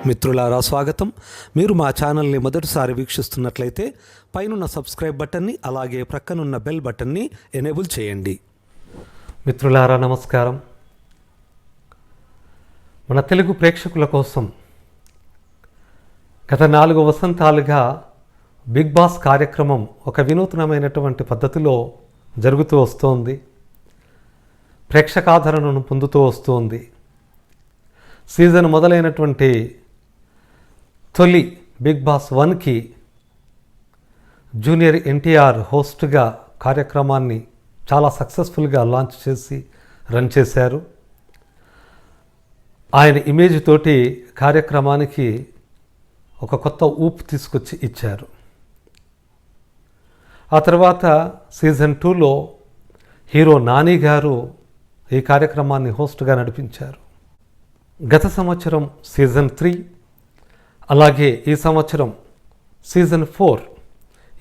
మిత్రులారా స్వాగతం. మీరు మా ఛానల్ని మొదటిసారి వీక్షిస్తున్నట్లయితే పైనున్న సబ్స్క్రైబ్ బటన్ని అలాగే ప్రక్కనున్న బెల్ బటన్ని ఎనేబుల్ చేయండి. మిత్రులారా నమస్కారం. మన తెలుగు ప్రేక్షకుల కోసం గత 4 వసంతాలుగా బిగ్ బాస్ కార్యక్రమం ఒక వినూత్నమైనటువంటి పద్ధతిలో జరుగుతూ వస్తోంది. ప్రేక్షకాదరణను పొందుతూ వస్తోంది. సీజన్ మొదలైనటువంటి తొలి బిగ్ బాస్ 1కి జూనియర్ ఎన్టీఆర్ హోస్ట్గా కార్యక్రమాన్ని చాలా సక్సెస్ఫుల్గా లాంచ్ చేసి రన్ చేశారు. ఆయన ఇమేజ్ తోటి కార్యక్రమానికి ఒక కొత్త ఊపు తీసుకొచ్చి ఇచ్చారు. ఆ తర్వాత సీజన్ 2లో హీరో నాని గారు ఈ కార్యక్రమాన్ని హోస్ట్గా నడిపించారు. గత సంవత్సరం సీజన్ 3 అలాగే ఈ సంవత్సరం సీజన్ 4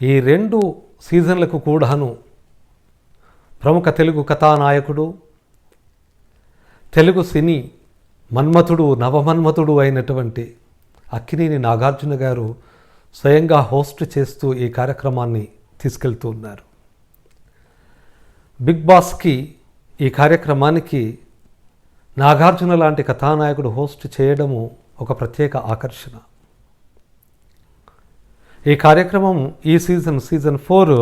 ఈ 2 సీజన్లకు కూడాను ప్రముఖ తెలుగు కథానాయకుడు, తెలుగు సినీ మన్మథుడు, నవమన్మథుడు అయినటువంటి అక్కినేని నాగార్జున గారు స్వయంగా హోస్ట్ చేస్తూ ఈ కార్యక్రమాన్ని తీసుకెళ్తూ ఉన్నారు. బిగ్ బాస్కి ఈ కార్యక్రమానికి నాగార్జున లాంటి కథానాయకుడు హోస్ట్ చేయడము ఒక ప్రత్యేక ఆకర్షణ. ఈ కార్యక్రమం ఈ సీజన్ 4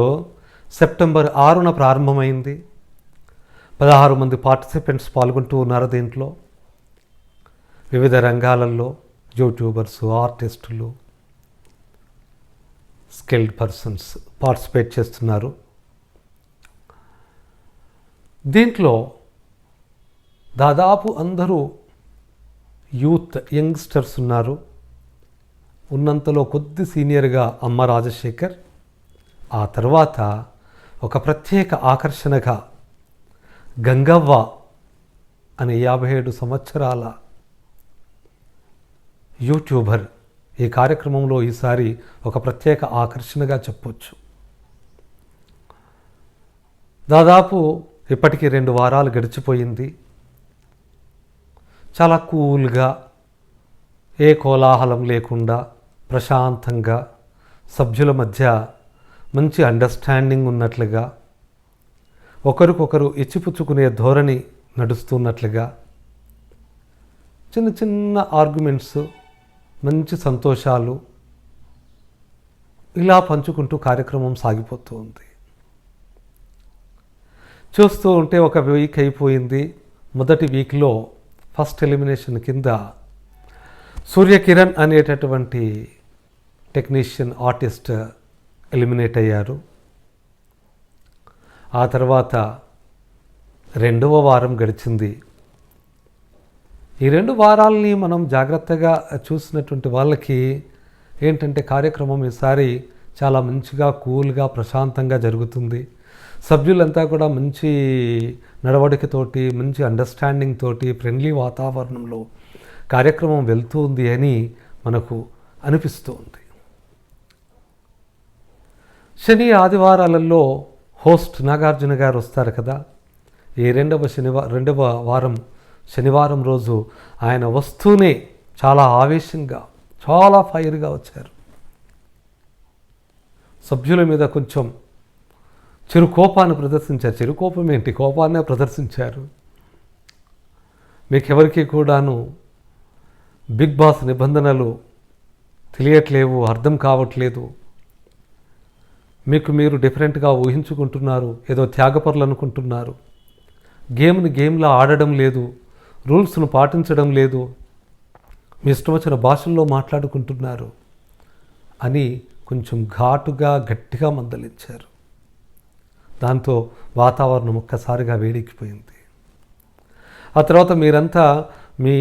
సెప్టెంబర్ 6న ప్రారంభమైంది. 16 మంది పార్టిసిపెంట్స్ పాల్గొంటూ ఉన్నారు. దీంట్లో వివిధ రంగాలలో యూట్యూబర్స్, ఆర్టిస్టులు, స్కిల్డ్ పర్సన్స్ పార్టిసిపేట్ చేస్తున్నారు. దీంట్లో దాదాపు అందరూ యూత్ యంగ్స్టర్స్ ఉన్నారు. ఉన్నంతలో కొద్ది సీనియర్గా అమ్మ రాజశేఖర్, ఆ తర్వాత ఒక ప్రత్యేక ఆకర్షణగా గంగవ్వ అనే 57 సంవత్సరాల యూట్యూబర్ ఈ కార్యక్రమంలో ఈసారి ఒక ప్రత్యేక ఆకర్షణగా చెప్పొచ్చు. దాదాపు ఇప్పటికీ 2 వారాలు గడిచిపోయింది. చాలా కూల్గా, ఏ కోలాహలం లేకుండా ప్రశాంతంగా సభ్యుల మధ్య మంచి అండర్స్టాండింగ్ ఉన్నట్లుగా, ఒకరికొకరు ఇచ్చిపుచ్చుకునే ధోరణి నడుస్తున్నట్లుగా, చిన్న చిన్న ఆర్గ్యుమెంట్స్, మంచి సంతోషాలు ఇలా పంచుకుంటూ కార్యక్రమం సాగిపోతూ ఉంది. చూస్తూ ఉంటే ఒక వీక్ అయిపోయింది. మొదటి వీక్లో ఫస్ట్ ఎలిమినేషన్ కింద సూర్యకిరణ్ అనేటటువంటి టెక్నీషియన్ ఆర్టిస్ట్ ఎలిమినేట్ అయ్యారు. ఆ తర్వాత 2వ వారం గడిచింది. ఈ 2 వారాలని మనం జాగ్రత్తగా చూసినటువంటి వాళ్ళకి ఏంటంటే కార్యక్రమం ఈసారి చాలా మంచిగా, కూల్గా, ప్రశాంతంగా జరుగుతుంది. సభ్యులంతా కూడా మంచి నడవడికతోటి, మంచి అండర్స్టాండింగ్ తోటి, ఫ్రెండ్లీ వాతావరణంలో కార్యక్రమం వెళ్తుంది అని మనకు అనిపిస్తుంది. శని ఆదివారాలలో హోస్ట్ నాగార్జున గారు వస్తారు కదా. ఈ 2వ వారం శనివారం రోజు ఆయన వస్తూనే చాలా ఆవేశంగా, చాలా ఫైర్గా వచ్చారు. సభ్యుల మీద కొంచెం చిరుకోపాన్ని ప్రదర్శించారు. చిరుకోపం ఏంటి, కోపాన్నే ప్రదర్శించారు. మీకెవరికి కూడాను బిగ్ బాస్ నిబంధనలు తెలియట్లేవు, అర్థం కావట్లేదు, మీకు మీరు డిఫరెంట్గా ఊహించుకుంటున్నారు, ఏదో త్యాగపరులు అనుకుంటున్నారు, గేమ్ని గేమ్లా ఆడడం లేదు, రూల్స్ను పాటించడం లేదు, మీ ఇష్టం వచ్చిన భాషల్లో మాట్లాడుకుంటున్నారు అని కొంచెం ఘాటుగా, గట్టిగా మందలించారు. దాంతో వాతావరణం ఒక్కసారిగా వేడెక్కిపోయింది. ఆ తర్వాత మీరంతా మీ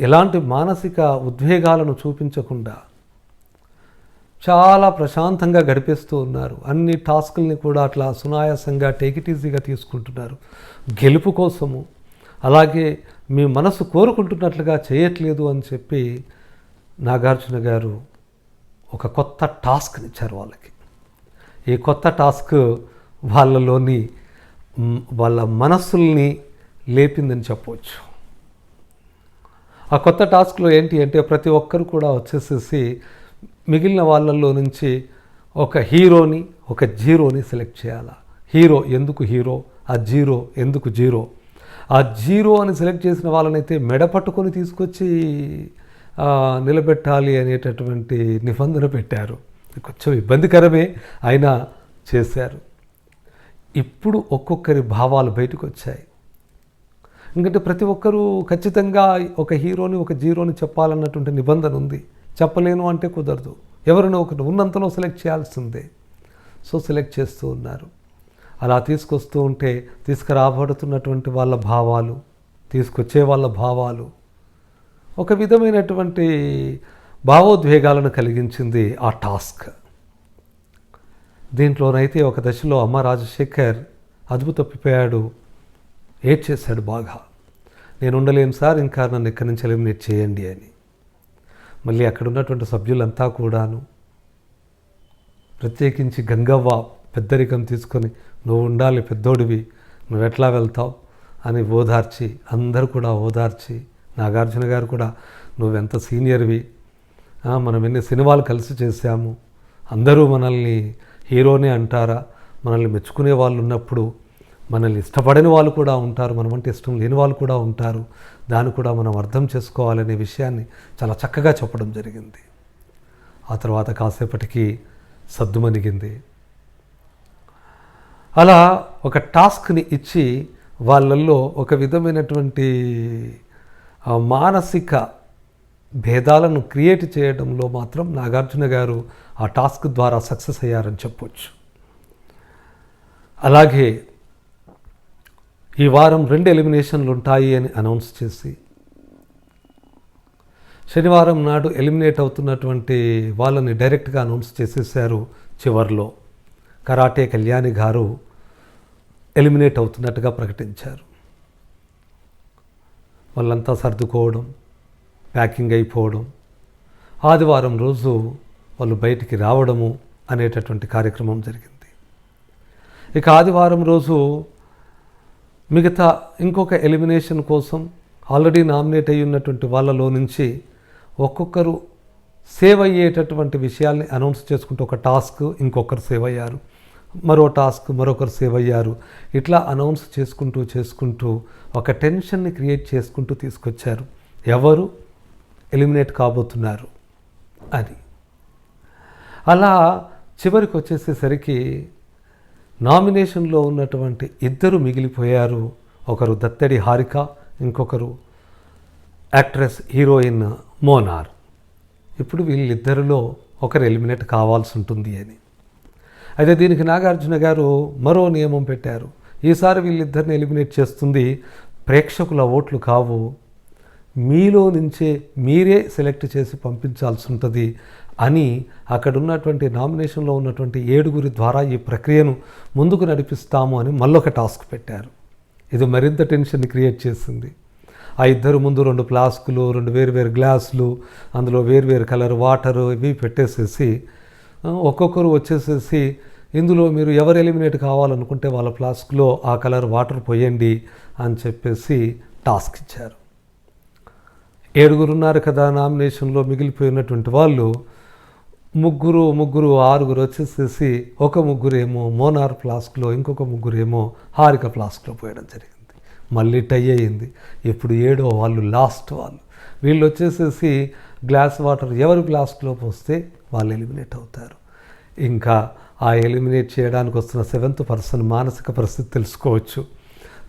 ఎలాంటి మానసిక ఉద్వేగాలను చూపించకుండా చాలా ప్రశాంతంగా గడిపేస్తూ ఉన్నారు. అన్ని టాస్కుల్ని కూడా అట్లా సునాయాసంగా, టేక్ ఇట్ ఈజీగా తీసుకుంటున్నారు. గెలుపు కోసము, అలాగే మీ మనసు కోరుకుంటున్నట్లుగా చేయట్లేదు అని చెప్పి నాగార్జున గారు ఒక కొత్త టాస్క్ని ఇచ్చారు వాళ్ళకి. ఈ కొత్త టాస్క్ వాళ్ళ మనస్సుల్ని లేపిందని చెప్పవచ్చు. ఆ కొత్త టాస్క్లో ఏంటి అంటే ప్రతి ఒక్కరు కూడా వచ్చేసేసి మిగిలిన వాళ్ళల్లో నుంచి ఒక హీరోని ఒక జీరోని సెలెక్ట్ చేయాలి. హీరో ఎందుకు హీరో, ఆ జీరో ఎందుకు జీరో. ఆ జీరో అని సెలెక్ట్ చేసిన వాళ్ళనైతే మెడ పట్టుకొని తీసుకొచ్చి నిలబెట్టాలి అనేటటువంటి నిబంధన పెట్టారు. కొంచెం ఇబ్బందికరమే, అయినా చేశారు. ఇప్పుడు ఒక్కొక్కరి భావాలు బయటకు వచ్చాయి. ఎందుకంటే ప్రతి ఒక్కరూ ఖచ్చితంగా ఒక హీరోని ఒక జీరోని చెప్పాలన్నటువంటి నిబంధన ఉంది. చెప్పలేను అంటే కుదరదు, ఎవరినో ఒకరు ఉన్నంతలో సెలెక్ట్ చేయాల్సిందే. సో సెలెక్ట్ చేస్తూ ఉన్నారు. అలా తీసుకొస్తూ ఉంటే తీసుకురాబడుతున్నటువంటి వాళ్ళ భావాలు, తీసుకొచ్చే వాళ్ళ భావాలు ఒక విధమైనటువంటి భావోద్వేగాలను కలిగించింది ఆ టాస్క్. దీంట్లోనైతే ఒక దశలో అమ్మ రాజశేఖర్ అదుపు తప్పిపోయాడు, ఏడ్చేశాడు బాగా. నేను ఉండలేను సార్, ఇంకా నన్ను ఇక్కడి నుంచి ఎలిమినేట్ చేయండి అని. మళ్ళీ అక్కడ ఉన్నటువంటి సభ్యులంతా కూడాను, ప్రత్యేకించి గంగవ్వ పెద్దరికం తీసుకొని నువ్వు ఉండాలి, పెద్దోడివి, నువ్వు ఎట్లా వెళ్తావు అని ఓదార్చి, అందరూ కూడా ఓదార్చి, నాగార్జున గారు కూడా నువ్వెంత సీనియర్వి, మనం ఎన్ని సినిమాలు కలిసి చేశాము, అందరూ మనల్ని హీరోనే అంటారా, మనల్ని మెచ్చుకునే వాళ్ళు ఉన్నప్పుడు మనల్ని ఇష్టపడని వాళ్ళు కూడా ఉంటారు, మనమంటే ఇష్టం లేని వాళ్ళు కూడా ఉంటారు, దాన్ని కూడా మనం అర్థం చేసుకోవాలనే విషయాన్ని చాలా చక్కగా చెప్పడం జరిగింది. ఆ తర్వాత కాసేపటికి సద్దుమణిగింది. అలా ఒక టాస్క్ని ఇచ్చి వాళ్ళల్లో ఒక విధమైనటువంటి మానసిక భేదాలను క్రియేట్ చేయడంలో మాత్రం నాగార్జున గారు ఆ టాస్క్ ద్వారా సక్సెస్ అయ్యారని చెప్పొచ్చు. అలాగే ఈ వారం 2 ఎలిమినేషన్లు ఉంటాయి అని అనౌన్స్ చేసి, శనివారం నాడు ఎలిమినేట్ అవుతున్నటువంటి వాళ్ళని డైరెక్ట్గా అనౌన్స్ చేసేసారు. చివర్లో కరాటే కళ్యాణి గారు ఎలిమినేట్ అవుతున్నట్టుగా ప్రకటించారు. వాళ్ళంతా సర్దుకోవడం, ప్యాకింగ్ అయిపోవడం, ఆదివారం రోజు వాళ్ళు బయటికి రావడము అనేటటువంటి కార్యక్రమం జరిగింది. ఇక ఆదివారం రోజు మిగతా ఇంకొక ఎలిమినేషన్ కోసం ఆల్రెడీ నామినేట్ అయ్యి ఉన్నటువంటి వాళ్ళలో నుంచి ఒక్కొక్కరు సేవ్ అయ్యేటటువంటి విషయాల్ని అనౌన్స్ చేసుకుంటూ, ఒక టాస్క్ ఇంకొకరు సేవ్ అయ్యారు, మరో టాస్క్ మరొకరు సేవ్ అయ్యారు, ఇట్లా అనౌన్స్ చేసుకుంటూ ఒక టెన్షన్ని క్రియేట్ చేసుకుంటూ తీసుకొచ్చారు ఎవరు ఎలిమినేట్ కాబోతున్నారు అని. అలా చివరికి వచ్చేసేసరికి నామినేషన్లో ఉన్నటువంటి 2 మిగిలిపోయారు. ఒకరు దత్తడి హారిక, ఇంకొకరు యాక్ట్రెస్ హీరోయిన్ మోనార్. ఇప్పుడు వీళ్ళిద్దరిలో ఒకరు ఎలిమినేట్ కావాల్సి ఉంటుంది అని. అయితే దీనికి నాగార్జున గారు మరో నియమం పెట్టారు. ఈసారి వీళ్ళిద్దరిని ఎలిమినేట్ చేస్తుంది ప్రేక్షకుల ఓట్లు కావు, మీలో నుంచే మీరే సెలెక్ట్ చేసి పంపించాల్సి ఉంటుంది అని అక్కడ ఉన్నటువంటి నామినేషన్లో ఉన్నటువంటి 7 ద్వారా ఈ ప్రక్రియను ముందుకు నడిపిస్తాము అని మళ్ళొక టాస్క్ పెట్టారు. ఇది మరింత టెన్షన్ క్రియేట్ చేసింది. ఆ 2 ముందు 2 ఫ్లాస్కులు, 2 వేరు గ్లాసులు, అందులో వేరు కలర్ వాటరు ఇవి పెట్టేసేసి ఒక్కొక్కరు వచ్చేసేసి ఇందులో మీరు ఎవరు ఎలిమినేట్ కావాలనుకుంటే వాళ్ళ ఫ్లాస్క్లో ఆ కలర్ వాటర్ పోయండి అని చెప్పేసి టాస్క్ ఇచ్చారు. 7 ఉన్నారు కదా నామినేషన్లో, మిగిలిపోయినటువంటి వాళ్ళు ముగ్గురు 6 వచ్చేసేసి ఒక ముగ్గురేమో మోనార్ ఫ్లాస్క్లో, ఇంకొక ముగ్గురేమో హారిక ఫ్లాస్క్లో పోయడం జరిగింది. మళ్ళీ టై అయ్యింది. ఇప్పుడు 7వ వాళ్ళు లాస్ట్ వాళ్ళు, వీళ్ళు వచ్చేసేసి గ్లాస్ వాటర్ ఎవరి గ్లాస్లో పోస్తే వాళ్ళు ఎలిమినేట్ అవుతారు. ఇంకా ఆ ఎలిమినేట్ చేయడానికి వస్తున్న 7th పర్సన్ మానసిక పరిస్థితి తెలుసుకోవచ్చు.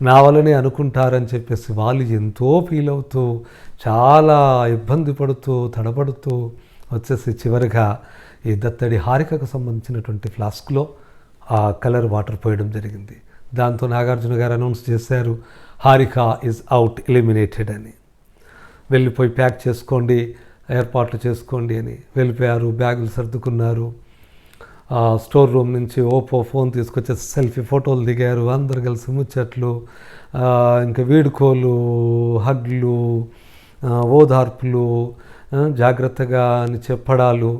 నా వల్లనే అనుకుంటారని చెప్పేసి వాళ్ళు ఎంతో ఫీల్ అవుతూ, చాలా ఇబ్బంది పడుతూ, తడబడుతూ వచ్చేసి చివరిగా ఈ దత్తడి హారికకు సంబంధించినటువంటి ఫ్లాస్క్లో ఆ కలర్ వాటర్ పోయడం జరిగింది. దాంతో నాగార్జున గారు అనౌన్స్ చేశారు, హారిక ఈజ్ అవుట్, ఎలిమినేటెడ్ అని. వెళ్ళిపోయి ప్యాక్ చేసుకోండి, ఏర్పాట్లు చేసుకోండి అని వెళ్ళిపోయారు. బ్యాగులు సర్దుకున్నారు. స్టోర్ రూమ్ నుంచి ఓపో ఫోన్ తీసుకొచ్చి సెల్ఫీ ఫోటోలు దిగారు. అందరు కలిసి ముచ్చట్లు, ఇంకా వీడుకోలు, హగ్లు, ఓదార్పులు, జాగ్రత్తగా అని చెప్పడాలు,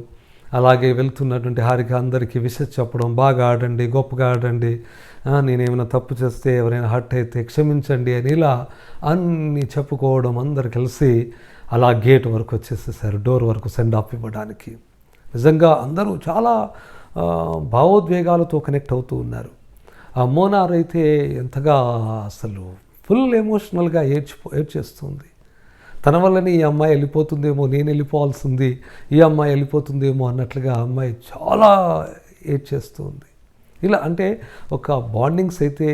అలాగే వెళ్తున్నటువంటి హారిక అందరికీ విషెస్ చెప్పడం, బాగా ఆడండి, గొప్పగా ఆడండి, నేనేమైనా తప్పు చేస్తే ఎవరైనా హర్ట్ అయితే క్షమించండి అని ఇలా అన్నీ చెప్పుకోవడం, అందరు కలిసి అలా గేట్ వరకు వచ్చేసేసారు, డోర్ వరకు సెండ్ ఆఫ్ ఇవ్వడానికి. నిజంగా అందరూ చాలా భావోద్వేగాలతో కనెక్ట్ అవుతూ ఉన్నారు. ఆ మోనార్ అయితే ఎంతగా అసలు ఫుల్ ఎమోషనల్గా ఏడ్చేస్తుంది. తన వల్లనే ఈ అమ్మాయి వెళ్ళిపోతుందేమో, నేను వెళ్ళిపోవాల్సింది, ఈ అమ్మాయి వెళ్ళిపోతుందేమో అన్నట్లుగా ఆ అమ్మాయి చాలా ఏడ్చేస్తుంది. ఇలా అంటే ఒక బాండింగ్స్ అయితే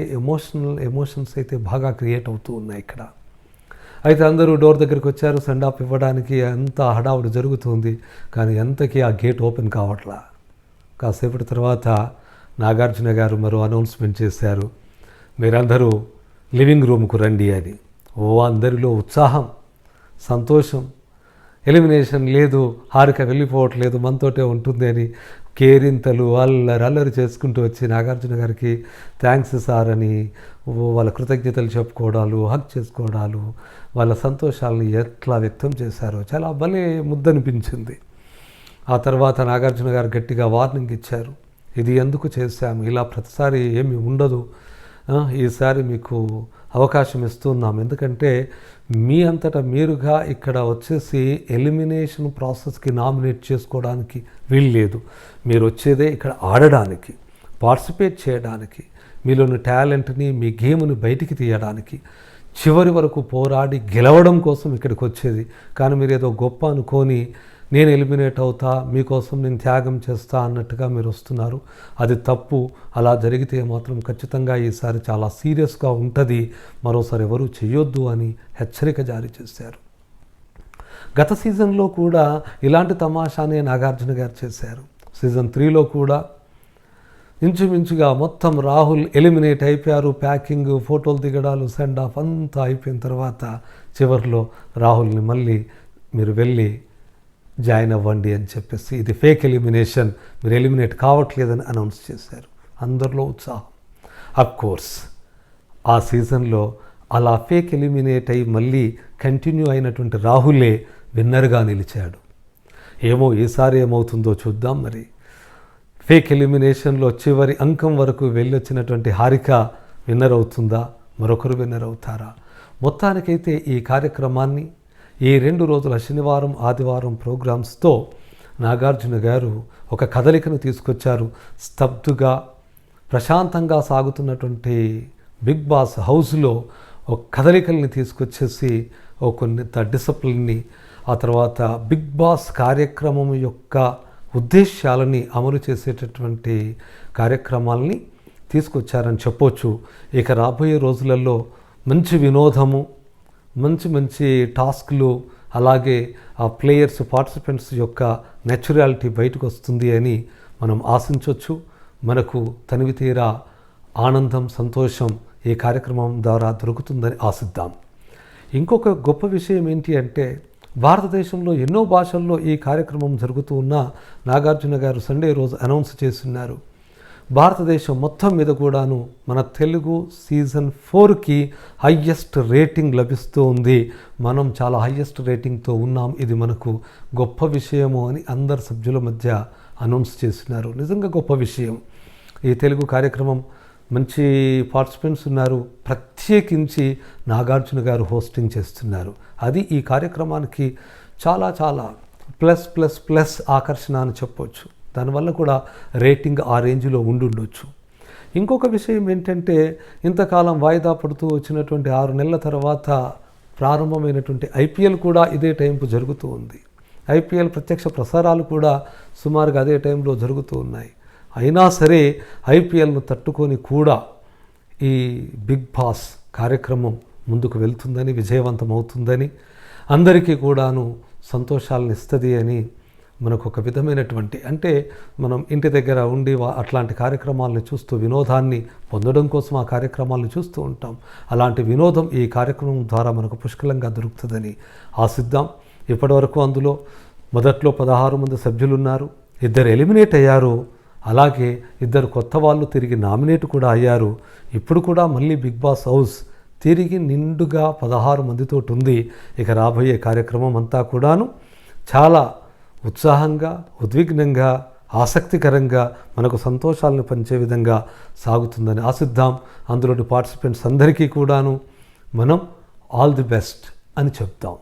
ఎమోషన్స్ అయితే బాగా క్రియేట్ అవుతూ ఉన్నాయి ఇక్కడ. అయితే అందరూ డోర్ దగ్గరికి వచ్చారు సెండ్ ఆఫ్ ఇవ్వడానికి. అంత హడావుడి జరుగుతుంది, కానీ ఎంతకీ ఆ గేట్ ఓపెన్ కావట్లా. కాసేపటి తర్వాత నాగార్జున గారు మరో అనౌన్స్మెంట్ చేశారు, మీరందరూ లివింగ్ రూమ్కు రండి అని. అందరిలో ఉత్సాహం, సంతోషం. ఎలిమినేషన్ లేదు, హారిక వెళ్ళిపోవట్లేదు, మనతోటే ఉంటుంది అని కేరింతలు అల్లరి చేసుకుంటూ వచ్చి నాగార్జున గారికి థ్యాంక్స్ సార్ అని వాళ్ళ కృతజ్ఞతలు చెప్పుకోవడాలు, హక్ చేసుకోవడాలు, వాళ్ళ సంతోషాలను ఎట్లా వ్యక్తం చేశారో చాలా భలే ముద్దనిపించింది. ఆ తర్వాత నాగార్జున గారు గట్టిగా వార్నింగ్ ఇచ్చారు, ఇది ఎందుకు చేశాము, ఇలా ప్రతిసారి ఏమీ ఉండదు, ఈసారి మీకు అవకాశం ఇస్తున్నాం, ఎందుకంటే మీ అంతటా మీరుగా ఇక్కడ వచ్చేసి ఎలిమినేషన్ ప్రాసెస్కి నామినేట్ చేసుకోవడానికి వీల్లేదు. మీరు వచ్చేదే ఇక్కడ ఆడడానికి, పార్టిసిపేట్ చేయడానికి, మీలోని టాలెంట్ని, మీ గేమ్ని బయటికి తీయడానికి, చివరి వరకు పోరాడి గెలవడం కోసం ఇక్కడికి వచ్చేది. కానీ మీరు ఏదో గొప్ప అనుకొని నేను ఎలిమినేట్ అవుతా, మీకోసం నేను త్యాగం చేస్తా అన్నట్టుగా మీరు వస్తున్నారు. అది తప్పు. అలా జరిగితే మాత్రం ఖచ్చితంగా ఈసారి చాలా సీరియస్గా ఉంటుంది, మరోసారి ఎవరూ చేయొద్దు అని హెచ్చరిక జారీ చేశారు. గత సీజన్లో కూడా ఇలాంటి తమాషానే నాగార్జున గారు చేశారు. సీజన్ 3లో కూడా ఇంచుమించుగా మొత్తం రాహుల్ ఎలిమినేట్ అయిపోయారు. ప్యాకింగ్, ఫోటోలు దిగడాలు, సెండ్ ఆఫ్ అంతా అయిపోయిన తర్వాత చివరిలో రాహుల్ని మళ్ళీ మీరు వెళ్ళి జాయిన్ అవ్వండి అని చెప్పేసి, ఇది ఫేక్ ఎలిమినేషన్, మీరు ఎలిమినేట్ కావట్లేదని అనౌన్స్ చేశారు. అందరిలో ఉత్సాహం. అఫ్కోర్స్ ఆ సీజన్లో అలా ఫేక్ ఎలిమినేట్ అయ్యి మళ్ళీ కంటిన్యూ అయినటువంటి రాహులే విన్నర్గా నిలిచాడు. ఏమో ఈసారి ఏమవుతుందో చూద్దాం. మరి ఫేక్ ఎలిమినేషన్లో చివరి అంకం వరకు వెళ్ళొచ్చినటువంటి హారిక విన్నర్ అవుతుందా, మరొకరు విన్నర్ అవుతారా? మొత్తానికైతే ఈ కార్యక్రమాన్ని ఈ 2 రోజుల శనివారం ఆదివారం ప్రోగ్రామ్స్తో నాగార్జున గారు ఒక కదలికను తీసుకొచ్చారు. స్తబ్దుగా ప్రశాంతంగా సాగుతున్నటువంటి బిగ్ బాస్ హౌస్లో ఒక కదలికల్ని తీసుకొచ్చేసి కొంత డిసిప్లిన్ని, ఆ తర్వాత బిగ్ బాస్ కార్యక్రమం యొక్క ఉద్దేశాలని అమలు చేసేటటువంటి కార్యక్రమాలని తీసుకొచ్చారని చెప్పొచ్చు. ఇక రాబోయే రోజులలో మంచి వినోదము, మంచి టాస్క్లు, అలాగే ఆ ప్లేయర్స్, పార్టిసిపెంట్స్ యొక్క నేచురాలిటీ బయటకు వస్తుంది అని మనం ఆశించవచ్చు. మనకు తనివి తీరా ఆనందం, సంతోషం ఈ కార్యక్రమం ద్వారా దొరుకుతుందని ఆశిద్దాం. ఇంకొక గొప్ప విషయం ఏంటి అంటే, భారతదేశంలో ఎన్నో భాషల్లో ఈ కార్యక్రమం జరుగుతూ ఉన్నా నాగార్జున గారు సండే రోజు అనౌన్స్ చేస్తున్నారు, భారతదేశం మొత్తం మీద కూడాను మన తెలుగు సీజన్ 4కి హయ్యెస్ట్ రేటింగ్ లభిస్తూ ఉంది. మనం చాలా హయ్యెస్ట్ రేటింగ్తో ఉన్నాం, ఇది మనకు గొప్ప విషయము అని అందరు సభ్యుల మధ్య అనౌన్స్ చేస్తున్నారు. నిజంగా గొప్ప విషయం. ఈ తెలుగు కార్యక్రమం మంచి పార్టిసిపెంట్స్ ఉన్నారు, ప్రత్యేకించి నాగార్జున గారు హోస్టింగ్ చేస్తున్నారు. అది ఈ కార్యక్రమానికి చాలా చాలా ప్లస్ ఆకర్షణ అని చెప్పవచ్చు. దానివల్ల కూడా రేటింగ్ ఆ రేంజ్లో ఉండుండొచ్చు. ఇంకొక విషయం ఏంటంటే, ఇంతకాలం వాయిదా పడుతూ వచ్చినటువంటి 6 నెలల తర్వాత ప్రారంభమైనటువంటి ఐపీఎల్ కూడా ఇదే టైంకు జరుగుతూ ఉంది. ఐపీఎల్ ప్రత్యక్ష ప్రసారాలు కూడా సుమారుగా అదే టైంలో జరుగుతూ ఉన్నాయి. అయినా సరే ఐపీఎల్ను తట్టుకొని కూడా ఈ బిగ్ బాస్ కార్యక్రమం ముందుకు వెళ్తుందని, విజయవంతమవుతుందని, అందరికీ కూడాను సంతోషాలను ఇస్తుంది అని మనకు ఒక విధమైనటువంటి, అంటే మనం ఇంటి దగ్గర ఉండి అట్లాంటి కార్యక్రమాలను చూస్తూ వినోదాన్ని పొందడం కోసం ఆ కార్యక్రమాలను చూస్తూ ఉంటాం. అలాంటి వినోదం ఈ కార్యక్రమం ద్వారా మనకు పుష్కలంగా దొరుకుతుందని ఆశిద్దాం. ఇప్పటివరకు అందులో మొదట్లో 16 మంది సభ్యులు ఉన్నారు, 2 ఎలిమినేట్ అయ్యారు, అలాగే 2 కొత్త వాళ్ళు తిరిగి నామినేట్ కూడా అయ్యారు. ఇప్పుడు కూడా మళ్ళీ బిగ్ బాస్ హౌస్ తిరిగి నిండుగా 16 మందితోటి ఉంది. ఇక రాబోయే కార్యక్రమం అంతా కూడాను చాలా ఉత్సాహంగా, ఉద్విగ్నంగా, ఆసక్తికరంగా మనకు సంతోషాలను పంచే విధంగా సాగుతుందని ఆశిద్దాం. అందులోని పార్టిసిపెంట్స్ అందరికీ కూడాను మనం ఆల్ ది బెస్ట్ అని చెప్తాం.